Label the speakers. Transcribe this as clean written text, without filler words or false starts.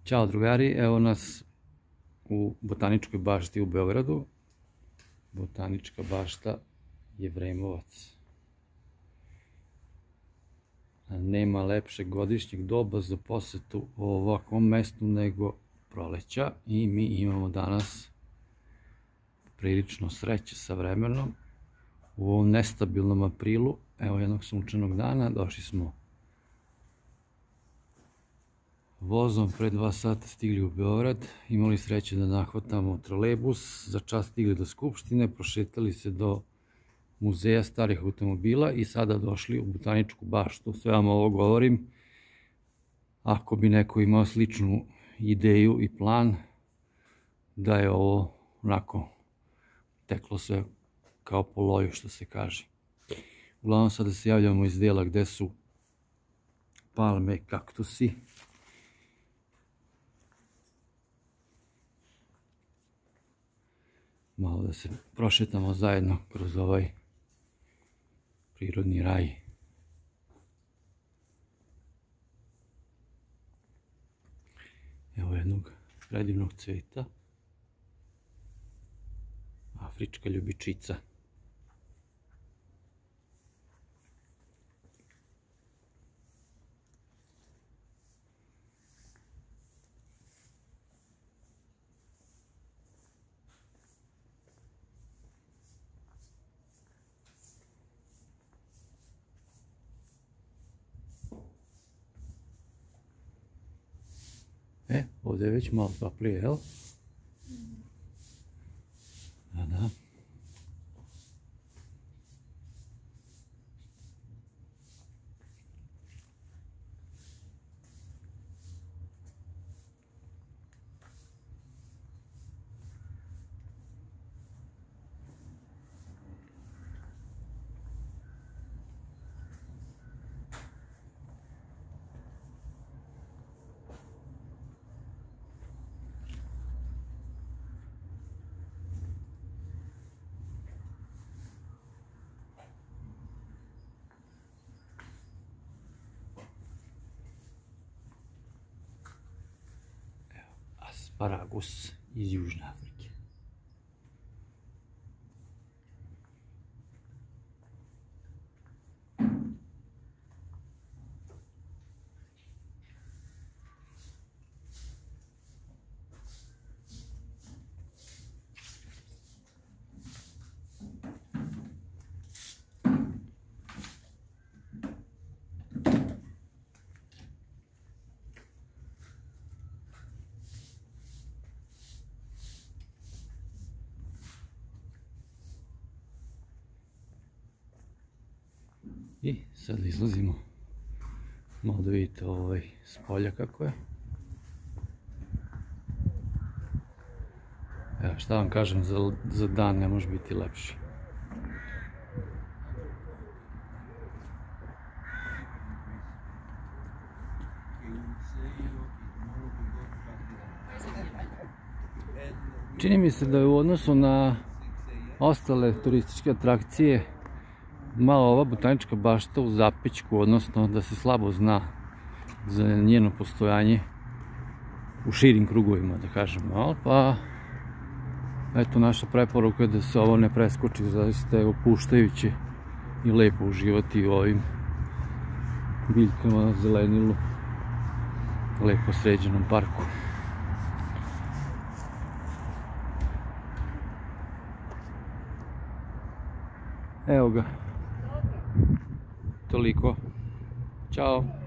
Speaker 1: Ćao drugari, evo nas u Botaničkoj bašti u Beogradu. Botanička bašta Jevremovac. Nema lepšeg godišnjeg doba za posetu u ovakvom mestu nego proleća i mi imamo danas prilično sreće sa vremenom. U ovom nestabilnom aprilu, evo jednog sunčanog dana, došli smo vozom, pre 2 sata stigli u Beograd, imali sreće da nahvatamo trolejbus, za čas stigli do Skupštine, prošetali se do muzeja starih automobila i sada došli u Botaničku baštu. Sve vam ovo govorim, ako bi neko imao sličnu ideju i plan, da je ovo onako teklo sve kao po loju, što se kaže. Uglavnom sada se javljamo iz dela gde su palme i kaktusi. Malo da se prošetamo zajedno kroz ovaj prirodni raj. Evo jednog predivnog cveta. Afrička ljubičica. Ovdje je već malo toplije, jel? Da. Asparagus iz Južne Afrike. I sad izlazimo malo da vidite s polja kako je. Evo šta vam kažem, za dan ne može biti lepši. Čini mi se da je u odnosu na ostale turističke atrakcije malo ova Botanička bašta u zapećku, odnosno da se slabo zna za njeno postojanje u širim krugovima, da kažemo, pa eto naša preporuka je da se ovo ne preskoči, zaista je opuštajuće i lepo uživati u ovim biljkama, zelenilu, lepo sređenom parku. Evo ga. Toliko. Ćao.